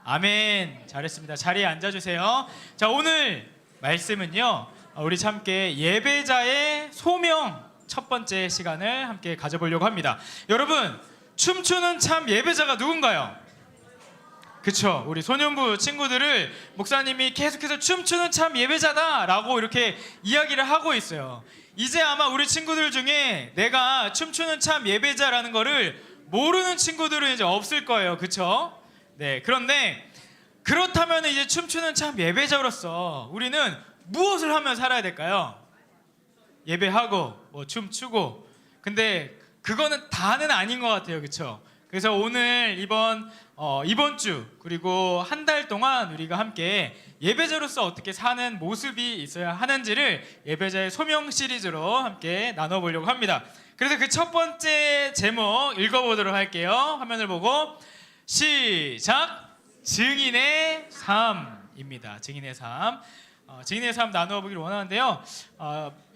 아멘. 잘했습니다. 자리에 앉아주세요. 자, 오늘 말씀은요, 우리 함께 예배자의 소명 첫 번째 시간을 함께 가져보려고 합니다. 여러분, 춤추는 참 예배자가 누군가요? 그쵸, 우리 소년부 친구들을 목사님이 계속해서 춤추는 참 예배자다 라고 이렇게 이야기를 하고 있어요. 이제 아마 우리 친구들 중에 내가 춤추는 참 예배자라는 거를 모르는 친구들은 이제 없을 거예요. 그쵸? 네, 그런데 그렇다면 이제 춤추는 참 예배자로서 우리는 무엇을 하며 살아야 될까요? 예배하고 뭐 춤추고. 근데 그거는 다는 아닌 것 같아요. 그쵸? 그래서 오늘 이번 주 그리고 한 달 동안 우리가 함께 예배자로서 어떻게 사는 모습이 있어야 하는지를 예배자의 소명 시리즈로 함께 나눠보려고 합니다. 그래서 그 첫 번째 제목 읽어보도록 할게요. 화면을 보고 시작! 증인의 삶입니다. 증인의 삶. 증인의 삶 나누어 보기를 원하는데요.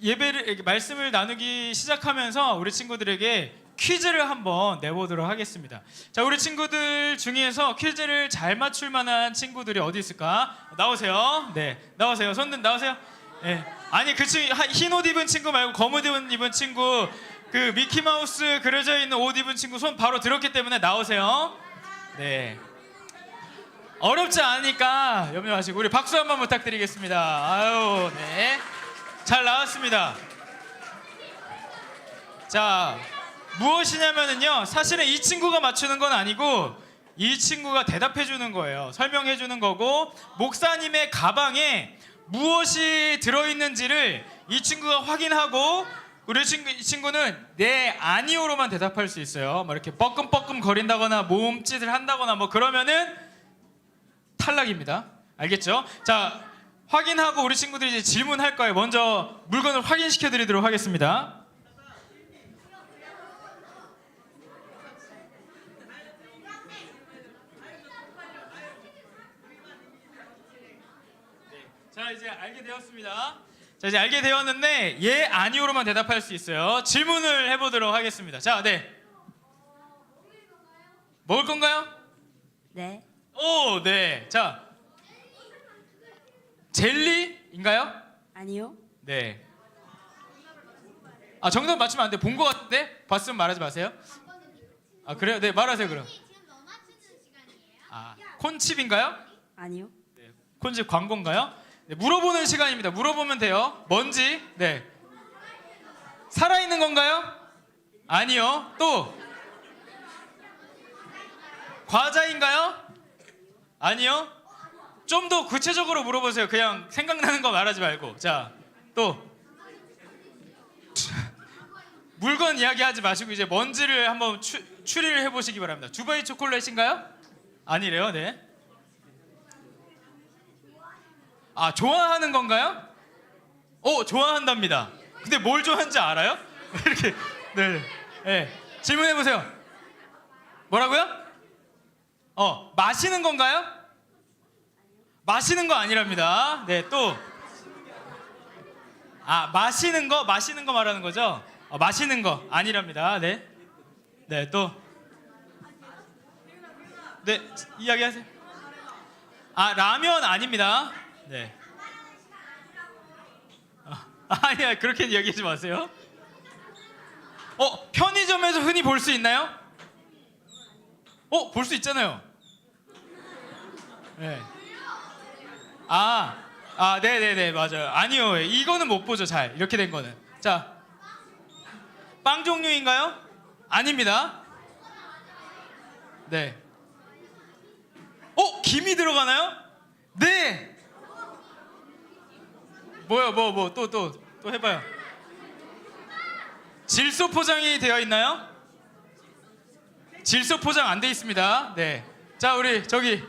예배를 말씀을 나누기 시작하면서 우리 친구들에게 퀴즈를 한번 내보도록 하겠습니다. 자, 우리 친구들 중에서 퀴즈를 잘 맞출 만한 친구들이 어디 있을까? 나오세요. 네, 나오세요. 손 나오세요. 네. 아니, 그 친구 흰 옷 입은 친구 말고 검은 옷 입은 친구, 그 미키 마우스 그려져 있는 옷 입은 친구 손 바로 들었기 때문에 나오세요. 네. 어렵지 않으니까 염려하시고 우리 박수 한번 부탁드리겠습니다. 아유, 네. 잘 나왔습니다. 자, 무엇이냐면은요, 사실은 이 친구가 맞추는 건 아니고 이 친구가 대답해 주는 거예요. 설명해 주는 거고, 목사님의 가방에 무엇이 들어있는지를 이 친구가 확인하고 이 친구는 네, 아니오로만 대답할 수 있어요. 뭐 이렇게 뻐끔뻐끔 거린다거나 몸짓을 한다거나 뭐 그러면은 탈락입니다. 알겠죠? 자, 확인하고 우리 친구들이 이제 질문할 거예요. 먼저 물건을 확인시켜 드리도록 하겠습니다. 자, 이제 알게 되었습니다. 자, 이제 알게 되었는데 예, 아니오로만 대답할 수 있어요. 질문을 해보도록 하겠습니다. 자, 네. 먹을 건가요? 네. 오, 네. 자, 젤리인가요? 아니요. 네. 아, 정답 맞추면 안 돼. 본 거 같은데? 봤으면 말하지 마세요. 아, 그래요? 네, 말하세요 그럼. 아, 콘칩인가요? 아니요. 네. 콘칩 광고인가요? 네, 물어보는 시간입니다. 물어보면 돼요. 뭔지. 네. 살아있는 건가요? 아니요. 또 과자인가요? 아니요. 좀 더 구체적으로 물어보세요. 그냥 생각나는 거 말하지 말고. 자, 또 물건 이야기하지 마시고 이제 뭔지를 한번 추리를 해보시기 바랍니다. 두바이 초콜릿인가요? 아니래요. 네. 아, 좋아하는 건가요? 좋아한답니다. 근데 뭘 좋아하는지 알아요? 이렇게. 네. 네. 질문해 보세요. 뭐라고요? 마시는 건가요? 마시는 거 아니랍니다. 네, 또. 아, 마시는 거 말하는 거죠? 마시는 거 아니랍니다. 네. 네, 또. 네, 이야기하세요. 아, 라면 아닙니다. 네. 아니야, 그렇게 이야기하지 마세요. 편의점에서 흔히 볼 수 있나요? 볼 수 있잖아요. 네. 네네네, 맞아요. 아니요, 이거는 못 보죠, 잘. 이렇게 된 거는. 자, 빵 종류인가요? 아닙니다. 네. 김이 들어가나요? 네. 뭐요, 또 해봐요. 질소 포장이 되어 있나요? 질소 포장 안 돼 있습니다. 네. 자, 우리 저기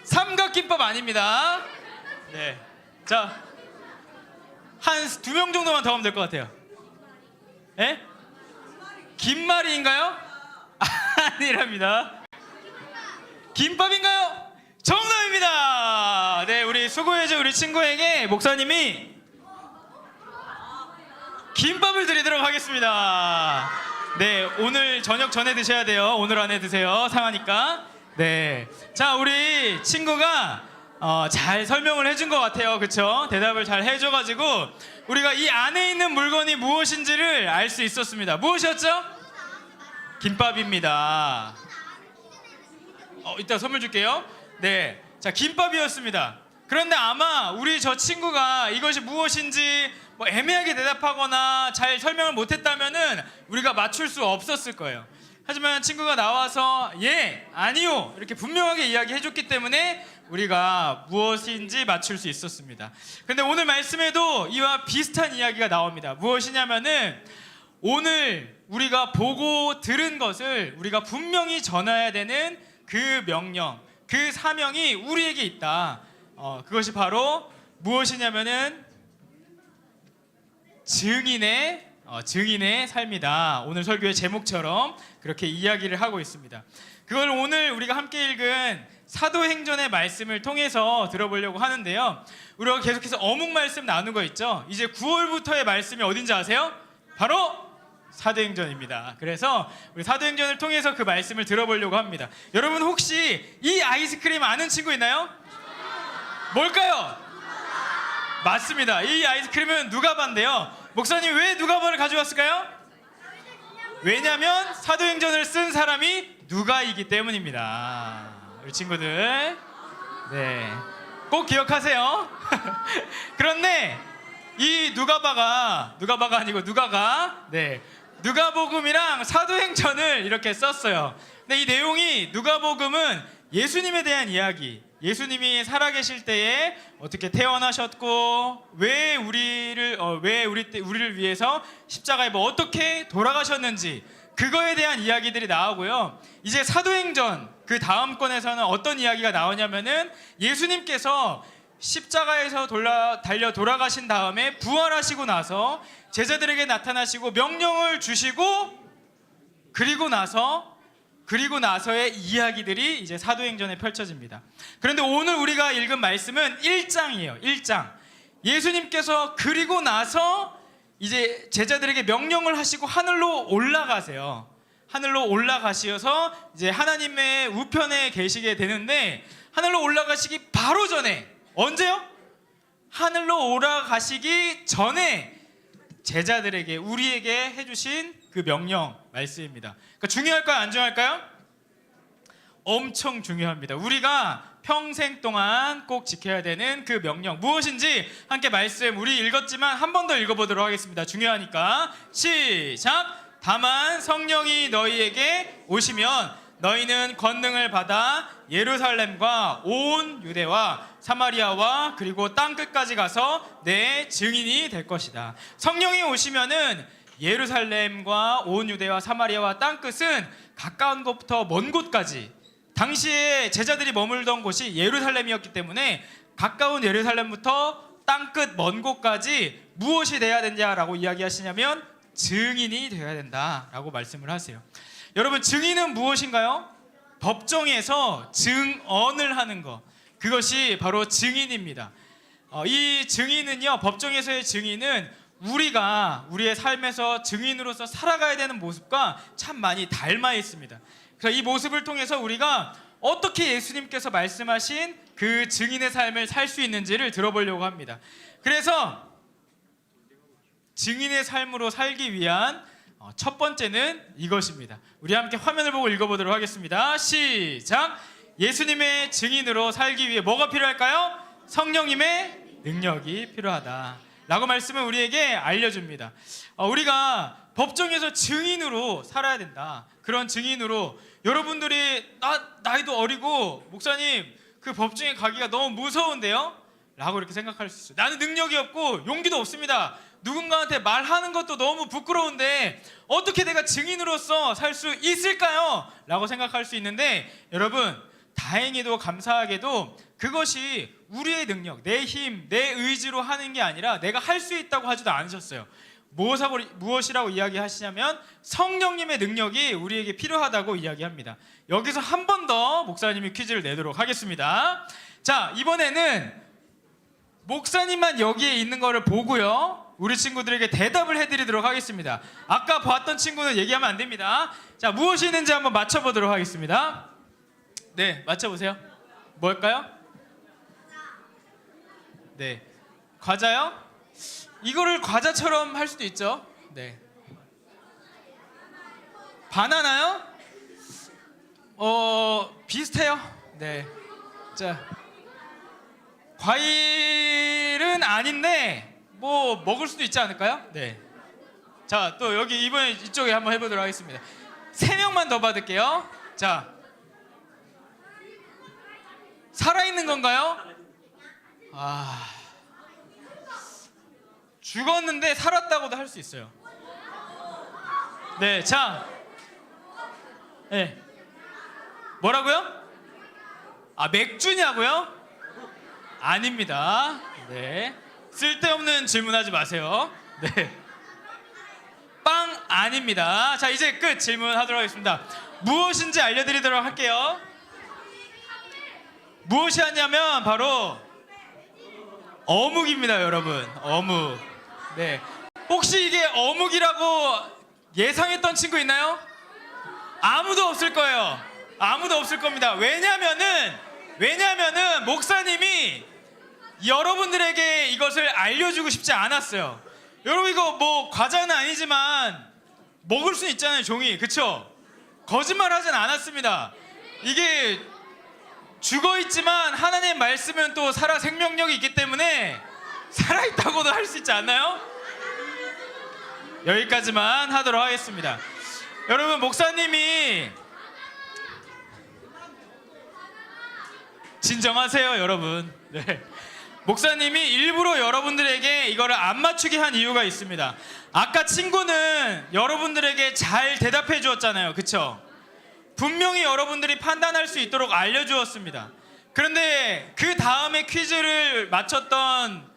삼각김밥 아닙니다. 네. 자, 한 2명 정도만 더 하면 될 것 같아요. 예? 김말이인가요? 아니랍니다. 김밥인가요? 정답입니다. 네, 우리 수고해준 우리 친구에게 목사님이 김밥을 드리도록 하겠습니다. 네, 오늘 저녁 전에 드셔야 돼요. 오늘 안에 드세요. 상하니까. 네. 자, 우리 친구가 잘 설명을 해준 것 같아요. 그쵸? 대답을 잘 해줘가지고 우리가 이 안에 있는 물건이 무엇인지를 알 수 있었습니다. 무엇이었죠? 김밥입니다. 이따 선물 줄게요. 네. 자, 김밥이었습니다. 그런데 아마 우리 저 친구가 이것이 무엇인지 뭐 애매하게 대답하거나 잘 설명을 못했다면은 우리가 맞출 수 없었을 거예요. 하지만 친구가 나와서 예, 아니요 이렇게 분명하게 이야기해줬기 때문에 우리가 무엇인지 맞출 수 있었습니다. 근데 오늘 말씀에도 이와 비슷한 이야기가 나옵니다. 무엇이냐면은 오늘 우리가 보고 들은 것을 우리가 분명히 전해야 되는 그 명령, 그 사명이 우리에게 있다. 그것이 바로 무엇이냐면은 증인의 삶이다. 오늘 설교의 제목처럼 그렇게 이야기를 하고 있습니다. 그걸 오늘 우리가 함께 읽은 사도행전의 말씀을 통해서 들어보려고 하는데요. 우리가 계속해서 어묵 말씀 나눈 거 있죠. 이제 9월부터의 말씀이 어딘지 아세요? 바로 사도행전입니다. 그래서 우리 사도행전을 통해서 그 말씀을 들어보려고 합니다. 여러분 혹시 이 아이스크림 아는 친구 있나요? 뭘까요? 맞습니다. 이 아이스크림은 누가바인데요. 목사님 왜 누가바를 가져왔을까요? 왜냐하면 사도행전을 쓴 사람이 누가이기 때문입니다. 우리 친구들, 네, 꼭 기억하세요. 그런데 이 누가가 아니고 네, 누가복음이랑 사도행전을 이렇게 썼어요. 근데 이 내용이 누가복음은 예수님에 대한 이야기, 예수님이 살아계실 때에 어떻게 태어나셨고 왜 우리를 위해서 십자가에 어떻게 돌아가셨는지 그거에 대한 이야기들이 나오고요. 이제 사도행전 그 다음 권에서는 어떤 이야기가 나오냐면은 예수님께서 십자가에서 달려 돌아가신 다음에 부활하시고 나서 제자들에게 나타나시고 명령을 주시고 그리고 나서의 이야기들이 이제 사도행전에 펼쳐집니다. 그런데 오늘 우리가 읽은 말씀은 1장이에요. 1장. 예수님께서 그리고 나서 이제 제자들에게 명령을 하시고 하늘로 올라가세요. 하늘로 올라가셔서 이제 하나님의 우편에 계시게 되는데 하늘로 올라가시기 바로 전에 언제요? 하늘로 올라가시기 전에 제자들에게 우리에게 해주신 그 명령 말씀입니다. 그러니까 중요할까요? 안 중요할까요? 엄청 중요합니다. 우리가 평생 동안 꼭 지켜야 되는 그 명령 무엇인지 함께 말씀 우리 읽었지만 한 번 더 읽어보도록 하겠습니다. 중요하니까 시작. 다만 성령이 너희에게 오시면 너희는 권능을 받아 예루살렘과 온 유대와 사마리아와 그리고 땅끝까지 가서 내 증인이 될 것이다. 성령이 오시면은 예루살렘과 온 유대와 사마리아와 땅끝은 가까운 곳부터 먼 곳까지 당시에 제자들이 머물던 곳이 예루살렘이었기 때문에 가까운 예루살렘부터 땅끝 먼 곳까지 무엇이 돼야 되냐라고 이야기하시냐면 증인이 되어야 된다라고 말씀을 하세요. 여러분 증인은 무엇인가요? 법정에서 증언을 하는 것, 그것이 바로 증인입니다. 이 증인은요, 법정에서의 증인은 우리가 우리의 삶에서 증인으로서 살아가야 되는 모습과 참 많이 닮아 있습니다. 그래서 이 모습을 통해서 우리가 어떻게 예수님께서 말씀하신 그 증인의 삶을 살 수 있는지를 들어보려고 합니다. 그래서 증인의 삶으로 살기 위한 첫 번째는 이것입니다. 우리 함께 화면을 보고 읽어보도록 하겠습니다. 시작. 예수님의 증인으로 살기 위해 뭐가 필요할까요? 성령님의 능력이 필요하다 라고 말씀을 우리에게 알려줍니다. 우리가 법정에서 증인으로 살아야 된다. 그런 증인으로 여러분들이 나이도 어리고 목사님 그 법정에 가기가 너무 무서운데요? 라고 이렇게 생각할 수 있어요. 나는 능력이 없고 용기도 없습니다. 누군가한테 말하는 것도 너무 부끄러운데 어떻게 내가 증인으로서 살 수 있을까요? 라고 생각할 수 있는데 여러분 다행히도 감사하게도 그것이 우리의 능력, 내 힘, 내 의지로 하는 게 아니라 내가 할 수 있다고 하지도 않으셨어요. 무엇이라고 이야기하시냐면 성령님의 능력이 우리에게 필요하다고 이야기합니다. 여기서 한 번 더 목사님이 퀴즈를 내도록 하겠습니다. 자, 이번에는 목사님만 여기에 있는 거를 보고요 우리 친구들에게 대답을 해드리도록 하겠습니다. 아까 봤던 친구는 얘기하면 안 됩니다. 자, 무엇이 있는지 한번 맞춰보도록 하겠습니다. 네, 맞춰보세요. 뭘까요? 네, 과자요? 이거를 과자처럼 할 수도 있죠. 네. 바나나요? 비슷해요. 네. 자, 과일은 아닌데 뭐 먹을 수도 있지 않을까요? 네. 자, 또 여기 이번에 이쪽에 한번 해보도록 하겠습니다. 3명만 더 받을게요. 자, 살아있는 건가요? 아, 죽었는데 살았다고도 할 수 있어요. 네, 자, 네, 뭐라고요? 아, 맥주냐고요? 아닙니다. 네, 쓸데없는 질문하지 마세요. 네, 빵 아닙니다. 자, 이제 끝 질문하도록 하겠습니다. 무엇인지 알려드리도록 할게요. 무엇이었냐면 바로 어묵입니다, 여러분. 어묵. 네. 혹시 이게 어묵이라고 예상했던 친구 있나요? 아무도 없을 거예요. 아무도 없을 겁니다. 왜냐면은 목사님이 여러분들에게 이것을 알려주고 싶지 않았어요. 여러분, 이거 뭐 과자는 아니지만 먹을 수 있잖아요, 종이. 그쵸? 거짓말 하진 않았습니다. 이게 죽어있지만 하나님의 말씀은 또 살아 생명력이 있기 때문에 살아있다고도 할 수 있지 않나요? 여기까지만 하도록 하겠습니다. 여러분, 목사님이 진정하세요, 여러분. 네. 목사님이 일부러 여러분들에게 이거를 안 맞추게 한 이유가 있습니다. 아까 친구는 여러분들에게 잘 대답해 주었잖아요, 그쵸? 분명히 여러분들이 판단할 수 있도록 알려주었습니다. 그런데 그 다음에 퀴즈를 맞췄던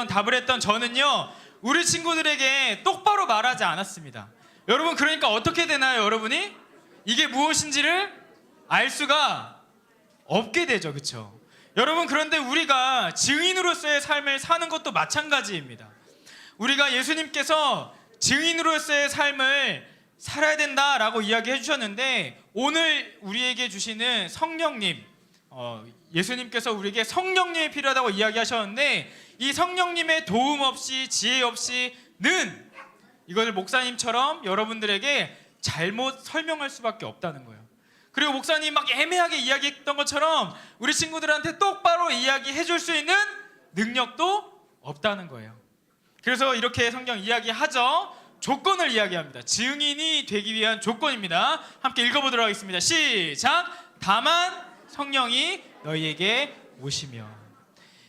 답을 했던 저는요, 우리 친구들에게 똑바로 말하지 않았습니다. 여러분, 그러니까 어떻게 되나요, 여러분이? 이게 무엇인지를 알 수가 없게 되죠, 그쵸? 여러분, 그런데 우리가 증인으로서의 삶을 사는 것도 마찬가지입니다. 우리가 예수님께서 증인으로서의 삶을 살아야 된다라고 이야기해 주셨는데, 오늘 우리에게 주시는 성령님, 예수님께서 우리에게 성령님이 필요하다고 이야기하셨는데, 이 성령님의 도움 없이, 지혜 없이는 이것을 목사님처럼 여러분들에게 잘못 설명할 수밖에 없다는 거예요. 그리고 목사님 막 애매하게 이야기했던 것처럼 우리 친구들한테 똑바로 이야기해 줄 수 있는 능력도 없다는 거예요. 그래서 이렇게 성경 이야기하죠. 조건을 이야기합니다. 증인이 되기 위한 조건입니다. 함께 읽어보도록 하겠습니다. 시작! 다만 성령이 너희에게 오시면.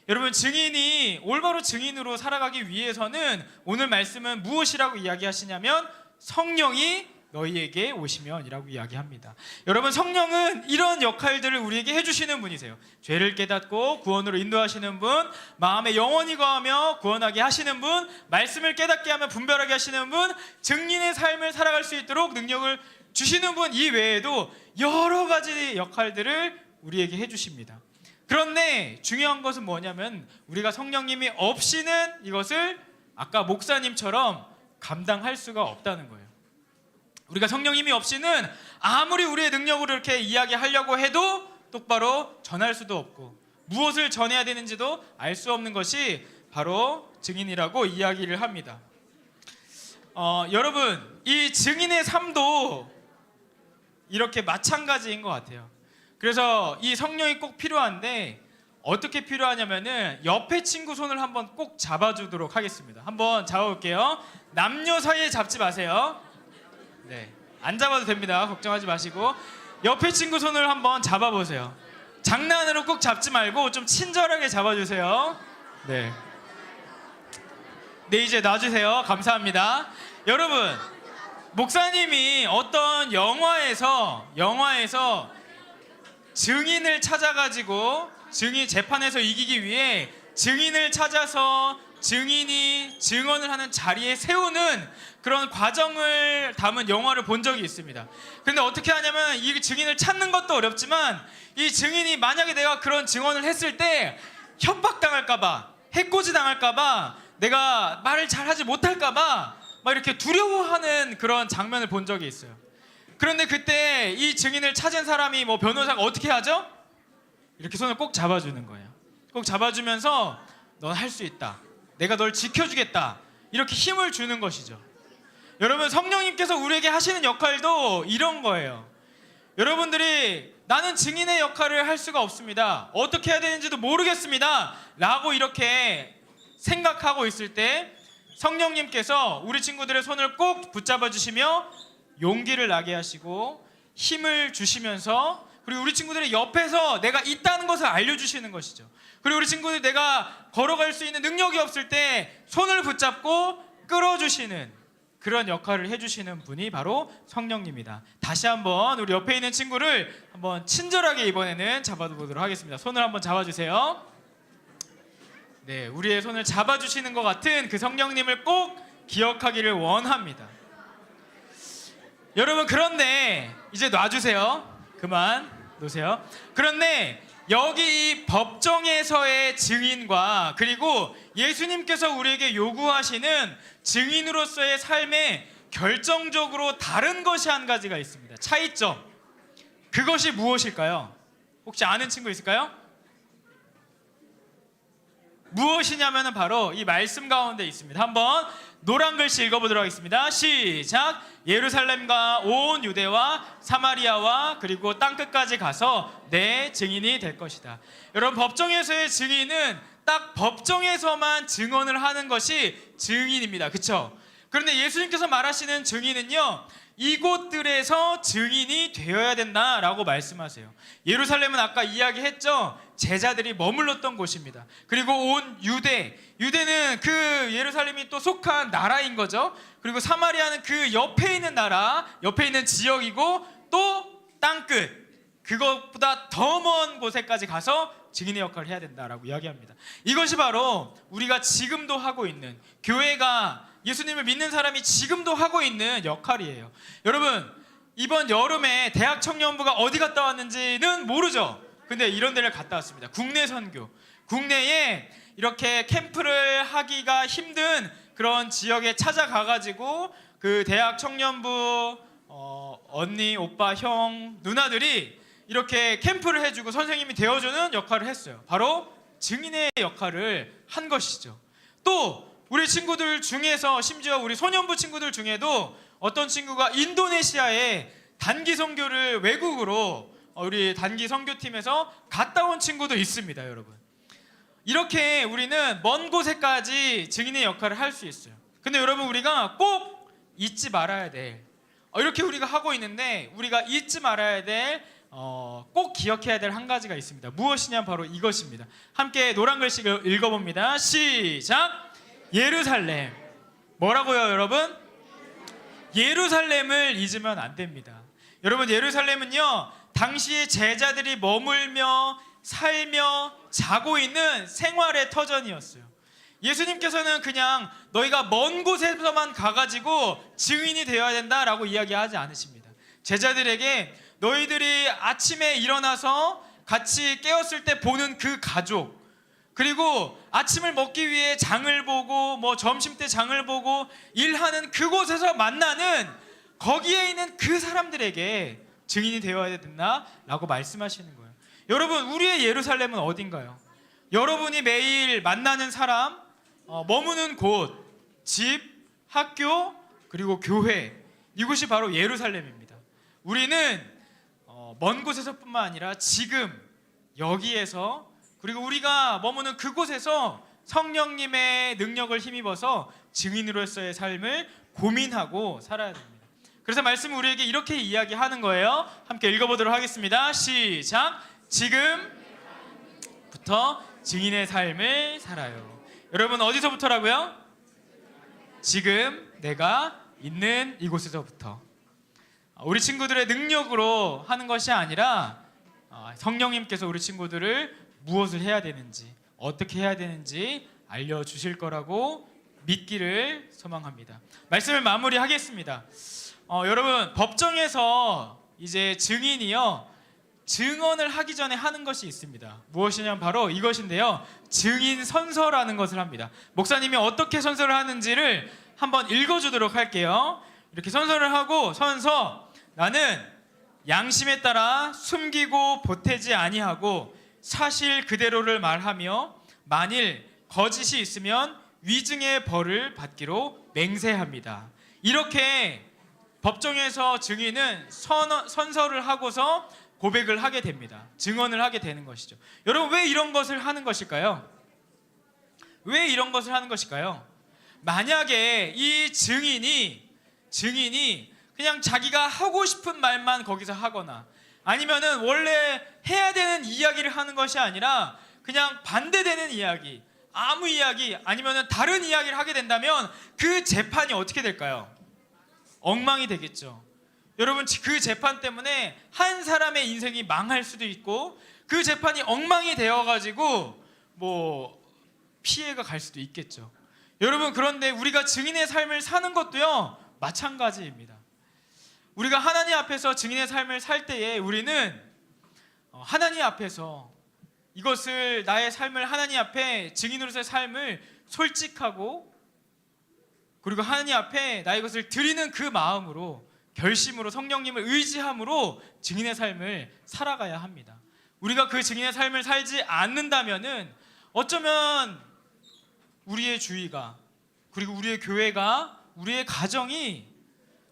여러분, 증인이 올바로 증인으로 살아가기 위해서는 오늘 말씀은 무엇이라고 이야기하시냐면 성령이 너희에게 오시면이라고 이야기합니다. 여러분, 성령은 이런 역할들을 우리에게 해주시는 분이세요. 죄를 깨닫고 구원으로 인도하시는 분, 마음에 영원히 거하며 구원하게 하시는 분, 말씀을 깨닫게 하며 분별하게 하시는 분, 증인의 삶을 살아갈 수 있도록 능력을 주시는 분 이외에도 여러 가지 역할들을 우리에게 해주십니다. 그런데 중요한 것은 뭐냐면 우리가 성령님이 없이는 이것을 아까 목사님처럼 감당할 수가 없다는 거예요. 우리가 성령님이 없이는 아무리 우리의 능력으로 이렇게 이야기하려고 해도 똑바로 전할 수도 없고, 무엇을 전해야 되는지도 알 수 없는 것이 바로 증인이라고 이야기를 합니다. 여러분, 이 증인의 삶도 이렇게 마찬가지인 것 같아요. 그래서 이 성령이 꼭 필요한데 어떻게 필요하냐면은 옆에 친구 손을 한번 꼭 잡아주도록 하겠습니다. 한번 잡아볼게요. 남녀 사이에 잡지 마세요. 네, 안 잡아도 됩니다. 걱정하지 마시고 옆에 친구 손을 한번 잡아보세요. 장난으로 꼭 잡지 말고 좀 친절하게 잡아주세요. 네, 네, 이제 놔주세요. 감사합니다. 여러분, 목사님이 어떤 영화에서 증인을 찾아가지고 재판에서 이기기 위해 증인을 찾아서 증인이 증언을 하는 자리에 세우는 그런 과정을 담은 영화를 본 적이 있습니다. 그런데 어떻게 하냐면 이 증인을 찾는 것도 어렵지만 이 증인이 만약에 내가 그런 증언을 했을 때 협박당할까봐, 해코지 당할까봐, 내가 말을 잘하지 못할까봐 막 이렇게 두려워하는 그런 장면을 본 적이 있어요. 그런데 그때 이 증인을 찾은 사람이 뭐 변호사가 어떻게 하죠? 이렇게 손을 꼭 잡아주는 거예요. 꼭 잡아주면서 넌 할 수 있다. 내가 널 지켜주겠다. 이렇게 힘을 주는 것이죠. 여러분, 성령님께서 우리에게 하시는 역할도 이런 거예요. 여러분들이 나는 증인의 역할을 할 수가 없습니다. 어떻게 해야 되는지도 모르겠습니다. 라고 이렇게 생각하고 있을 때 성령님께서 우리 친구들의 손을 꼭 붙잡아 주시며 용기를 나게 하시고 힘을 주시면서, 그리고 우리 친구들의 옆에서 내가 있다는 것을 알려주시는 것이죠. 그리고 우리 친구들이 내가 걸어갈 수 있는 능력이 없을 때 손을 붙잡고 끌어주시는 그런 역할을 해주시는 분이 바로 성령님이다. 다시 한번 우리 옆에 있는 친구를 한번 친절하게 이번에는 잡아보도록 하겠습니다. 손을 한번 잡아주세요. 네, 우리의 손을 잡아주시는 것 같은 그 성령님을 꼭 기억하기를 원합니다. 여러분, 그런데 이제 놔주세요. 그만 놓으세요. 그런데 여기 이 법정에서의 증인과 그리고 예수님께서 우리에게 요구하시는 증인으로서의 삶에 결정적으로 다른 것이 한 가지가 있습니다. 차이점. 그것이 무엇일까요? 혹시 아는 친구 있을까요? 무엇이냐면 바로 이 말씀 가운데 있습니다. 한번 노란 글씨 읽어보도록 하겠습니다. 시작. 예루살렘과 온 유대와 사마리아와 그리고 땅끝까지 가서 내 증인이 될 것이다. 여러분, 법정에서의 증인은 딱 법정에서만 증언을 하는 것이 증인입니다. 그렇죠? 그런데 예수님께서 말하시는 증인은요, 이곳들에서 증인이 되어야 된다라고 말씀하세요. 예루살렘은 아까 이야기했죠. 제자들이 머물렀던 곳입니다. 그리고 온 유대는 그 예루살렘이 또 속한 나라인 거죠. 그리고 사마리아는 그 옆에 있는 나라, 옆에 있는 지역이고, 또 땅끝, 그것보다 더 먼 곳에까지 가서 증인의 역할을 해야 된다라고 이야기합니다. 이것이 바로 우리가 지금도 하고 있는, 교회가 예수님을 믿는 사람이 지금도 하고 있는 역할이에요. 여러분, 이번 여름에 대학 청년부가 어디 갔다 왔는지는 모르죠. 근데 이런 데를 갔다 왔습니다. 국내 선교. 국내에 이렇게 캠프를 하기가 힘든 그런 지역에 찾아가가지고 그 대학 청년부 언니, 오빠, 형, 누나들이 이렇게 캠프를 해주고 선생님이 되어주는 역할을 했어요. 바로 증인의 역할을 한 것이죠. 또 우리 친구들 중에서, 심지어 우리 소년부 친구들 중에도 어떤 친구가 인도네시아에 단기 선교를 외국으로 우리 단기 선교팀에서 갔다 온 친구도 있습니다. 여러분, 이렇게 우리는 먼 곳에까지 증인의 역할을 할 수 있어요. 근데 여러분, 우리가 꼭 잊지 말아야 될, 이렇게 우리가 하고 있는데 우리가 잊지 말아야 될, 꼭 기억해야 될 한 가지가 있습니다. 무엇이냐, 바로 이것입니다. 함께 노란 글씨 읽어봅니다. 시작. 예루살렘. 뭐라고요, 여러분? 예루살렘을 잊으면 안 됩니다. 여러분, 예루살렘은요, 당시에 제자들이 머물며 살며 자고 있는 생활의 터전이었어요. 예수님께서는 그냥 너희가 먼 곳에서만 가가지고 증인이 되어야 된다라고 이야기하지 않으십니다. 제자들에게 너희들이 아침에 일어나서 같이 깨었을 때 보는 그 가족, 그리고 아침을 먹기 위해 장을 보고 뭐 점심 때 장을 보고 일하는 그곳에서 만나는 거기에 있는 그 사람들에게 증인이 되어야 된다라고 말씀하시는 거예요. 여러분, 우리의 예루살렘은 어딘가요? 여러분이 매일 만나는 사람, 머무는 곳, 집, 학교, 그리고 교회, 이곳이 바로 예루살렘입니다. 우리는 먼 곳에서뿐만 아니라 지금 여기에서, 그리고 우리가 머무는 그곳에서 성령님의 능력을 힘입어서 증인으로서의 삶을 고민하고 살아야 됩니다. 그래서 말씀은 우리에게 이렇게 이야기하는 거예요. 함께 읽어보도록 하겠습니다. 시작. 지금부터 증인의 삶을 살아요. 여러분, 어디서부터라고요? 지금 내가 있는 이곳에서부터. 우리 친구들의 능력으로 하는 것이 아니라 성령님께서 우리 친구들을 무엇을 해야 되는지, 어떻게 해야 되는지 알려주실 거라고 믿기를 소망합니다. 말씀을 마무리하겠습니다. 여러분, 법정에서 이제 증인이요, 증언을 하기 전에 하는 것이 있습니다. 무엇이냐면 바로 이것인데요, 증인 선서라는 것을 합니다. 목사님이 어떻게 선서를 하는지를 한번 읽어주도록 할게요. 이렇게 선서를 하고 선서 나는 양심에 따라 숨기고 보태지 아니하고 사실 그대로를 말하며 만일 거짓이 있으면 위증의 벌을 받기로 맹세합니다. 이렇게 법정에서 증인은 선서를 하고서 고백을 하게 됩니다. 증언을 하게 되는 것이죠. 여러분, 왜 이런 것을 하는 것일까요? 왜 이런 것을 하는 것일까요? 만약에 이 증인이 그냥 자기가 하고 싶은 말만 거기서 하거나 아니면은 원래 해야 되는 이야기를 하는 것이 아니라 그냥 반대되는 이야기, 아무 이야기 아니면은 다른 이야기를 하게 된다면 그 재판이 어떻게 될까요? 엉망이 되겠죠. 여러분, 그 재판 때문에 한 사람의 인생이 망할 수도 있고 그 재판이 엉망이 되어가지고 뭐 피해가 갈 수도 있겠죠. 여러분, 그런데 우리가 증인의 삶을 사는 것도요 마찬가지입니다. 우리가 하나님 앞에서 증인의 삶을 살 때에 우리는 하나님 앞에서 이것을 나의 삶을 하나님 앞에 증인으로서의 삶을 솔직하고 그리고 하나님 앞에 나의 것을 드리는 그 마음으로 결심으로 성령님을 의지함으로 증인의 삶을 살아가야 합니다. 우리가 그 증인의 삶을 살지 않는다면은 어쩌면 우리의 주위가 그리고 우리의 교회가 우리의 가정이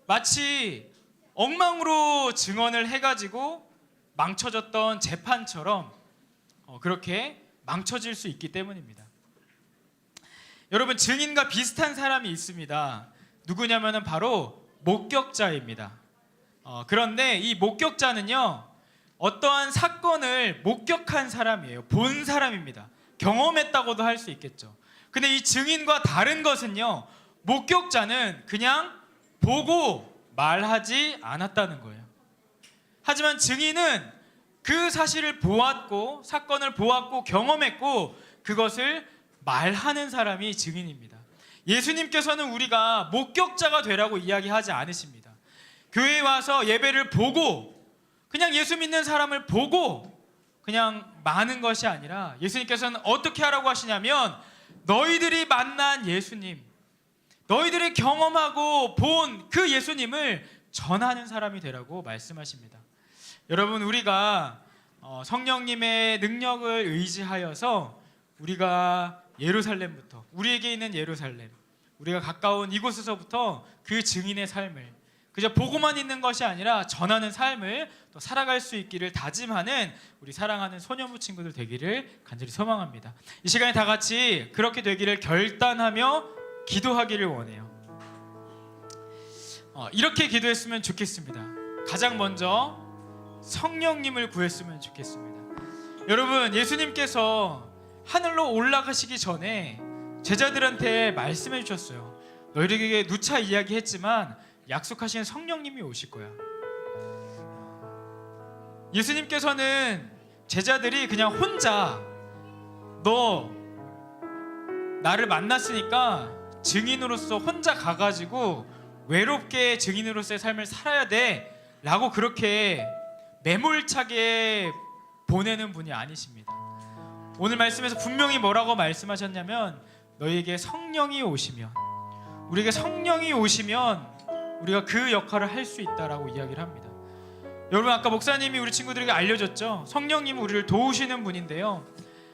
마치 엉망으로 증언을 해가지고 망쳐졌던 재판처럼 그렇게 망쳐질 수 있기 때문입니다. 여러분, 증인과 비슷한 사람이 있습니다. 누구냐면은 바로 목격자입니다. 그런데 이 목격자는요 어떠한 사건을 목격한 사람이에요. 본 사람입니다. 경험했다고도 할 수 있겠죠. 근데 이 증인과 다른 것은요, 목격자는 그냥 보고 말하지 않았다는 거예요. 하지만 증인은 그 사실을 보았고 사건을 보았고 경험했고 그것을 말하는 사람이 증인입니다. 예수님께서는 우리가 목격자가 되라고 이야기하지 않으십니다. 교회에 와서 예배를 보고 그냥 예수 믿는 사람을 보고 그냥 마는 것이 아니라 예수님께서는 어떻게 하라고 하시냐면 너희들이 만난 예수님, 너희들이 경험하고 본 그 예수님을 전하는 사람이 되라고 말씀하십니다. 여러분, 우리가 성령님의 능력을 의지하여서 우리가 예루살렘부터 우리에게 있는 예루살렘, 우리가 가까운 이곳에서부터 그 증인의 삶을 그저 보고만 있는 것이 아니라 전하는 삶을 또 살아갈 수 있기를 다짐하는 우리 사랑하는 소년부 친구들 되기를 간절히 소망합니다. 이 시간에 다 같이 그렇게 되기를 결단하며 기도하기를 원해요. 이렇게 기도했으면 좋겠습니다. 가장 먼저 성령님을 구했으면 좋겠습니다. 여러분, 예수님께서 하늘로 올라가시기 전에 제자들한테 말씀해 주셨어요. 너희에게 누차 이야기했지만 약속하신 성령님이 오실 거야. 예수님께서는 제자들이 그냥 혼자 너 나를 만났으니까 증인으로서 혼자 가가지고 외롭게 증인으로서의 삶을 살아야 돼 라고 그렇게 매몰차게 보내는 분이 아니십니다. 오늘 말씀에서 분명히 뭐라고 말씀하셨냐면 너희에게 성령이 오시면, 우리에게 성령이 오시면 우리가 그 역할을 할 수 있다라고 이야기를 합니다. 여러분, 아까 목사님이 우리 친구들에게 알려줬죠. 성령님은 우리를 도우시는 분인데요,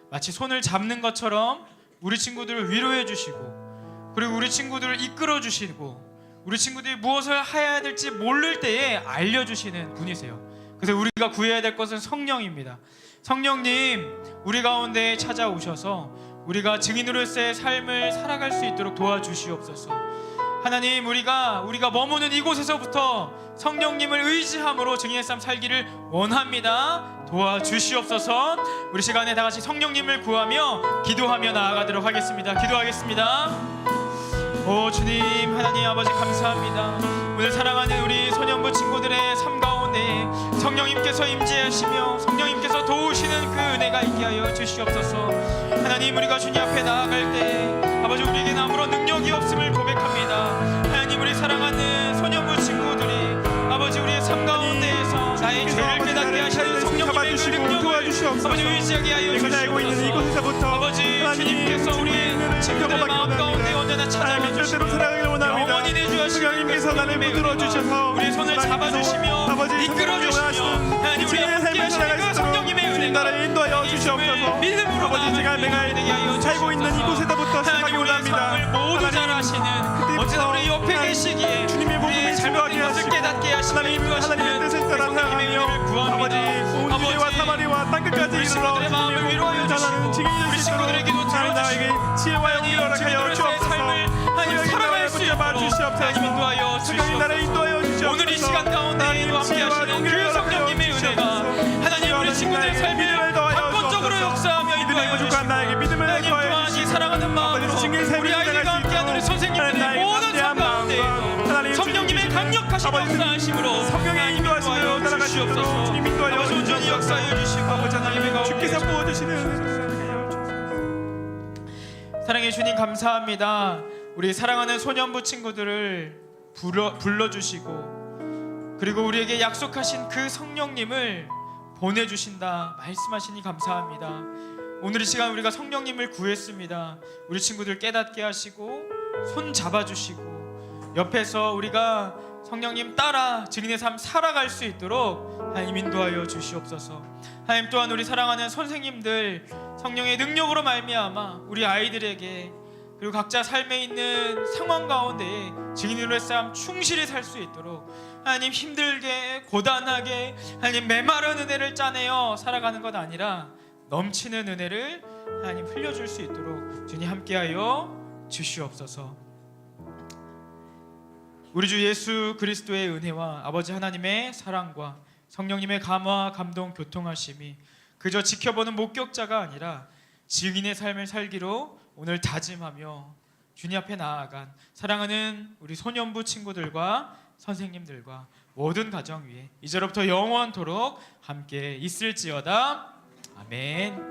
마치 손을 잡는 것처럼 우리 친구들을 위로해 주시고 그리고 우리 친구들을 이끌어 주시고 우리 친구들이 무엇을 해야 될지 모를 때에 알려주시는 분이세요. 그래서 우리가 구해야 될 것은 성령입니다. 성령님, 우리 가운데 찾아오셔서 우리가 증인으로서의 삶을 살아갈 수 있도록 도와주시옵소서. 하나님, 우리가 머무는 이곳에서부터 성령님을 의지함으로 증인의 삶 살기를 원합니다. 도와주시옵소서. 우리 시간에 다 같이 성령님을 구하며 기도하며 나아가도록 하겠습니다. 기도하겠습니다. 오 주님, 하나님 아버지 감사합니다. 오늘 사랑하는 우리 소년부 친구들의 삶 가운데 성령님께서 임재하시며 성령님께서 도우시는 그 은혜가 있게 하여 주시옵소서. 하나님, 우리가 주님 앞에 나아갈 때 아버지 우리에게 아무런 능력이 없음을 고백합니다. 하나님, 우리 사랑하는 소년부 친구들이 아버지 우리의 삶 가운데에서 나의 죄를 깨닫게 하시는 성령님의 그 능력을 주시옵소서. 아버지 의지하게 하여 이곳에 알고 있는 주시옵소서. 이곳에서부터 아버지 하나님 주님께서 우리 친구들의 마음 가운데 언제나 찾아와 하나님 뜻대로 주시고 살아가길 원합니다. 영원히 내주시는 성령님께서 나를 붙들어 주셔서 우리 손을 잡아주시며 아버지 이끌어 주시며 하나님 우리와 함께 하시는 그 성령님의 은혜가 나를 인도하여 주시옵소서. 믿음으로 아버지 제가 맹할 살고 있는 이곳에서부터 시작하기 하나님 우리의 원합니다. 삶을 모두 잘 아시는 언제나 우리 옆에 계시기에 주님의 복음이 우리의 잘못된 것을 하시고 깨닫게 하시고 하나님의 뜻을 따라 성령님의 은혜를 아버지 구합니다. 온 주와 사마리와 땅끝까지 우리 친구들의 마음을 위로하여 주시고 우리 친구들에게도 들어주시고 지혜와 용기를 허락하여 주옵소서. 하나님 살아갈 수 있도록 하나님 인도하여 성령님 나를 인도하여 주시옵소서. 오늘 이 시간 가운데 또 함께 하시는 그 성령님의 은혜가 하나님 우리 친구들의 삶을 한번적으로 역사하며 인도하여 주시고 하나님 또한 이 사랑하는 마음으로 우리 아이들과 함께하는 우리 선생님들의 모든 삶 가운데 성령님의 강력하신 역사하심으로 성령의 인도하심으로 따라갈 수 있도록 주님 인도하여 아버지 온전히 역사해 주시고 아버지 하나님의 가운데 주께서 부어주시는 사랑해 주님 감사합니다. 우리 사랑하는 소년부 친구들을 불러주시고 그리고 우리에게 약속하신 그 성령님을 보내주신다 말씀하시니 감사합니다. 오늘 이 시간 우리가 성령님을 구했습니다. 우리 친구들 깨닫게 하시고 손 잡아주시고 옆에서 우리가 성령님 따라 증인의 삶 살아갈 수 있도록 하나님 인도하여 주시옵소서. 하나님 또한 우리 사랑하는 선생님들 성령의 능력으로 말미암아 우리 아이들에게 그리고 각자 삶에 있는 상황 가운데 증인으로의 삶 충실히 살 수 있도록 하나님 힘들게 고단하게 하나님 메마른 은혜를 짜내어 살아가는 것 아니라 넘치는 은혜를 하나님 흘려줄 수 있도록 주님 함께하여 주시옵소서. 우리 주 예수 그리스도의 은혜와 아버지 하나님의 사랑과 성령님의 감화 감동 교통하심이 그저 지켜보는 목격자가 아니라 증인의 삶을 살기로 오늘 다짐하며 주님 앞에 나아간 사랑하는 우리 소년부 친구들과 선생님들과 모든 가정 위에 이제로부터 영원토록 함께 있을지어다. 아멘.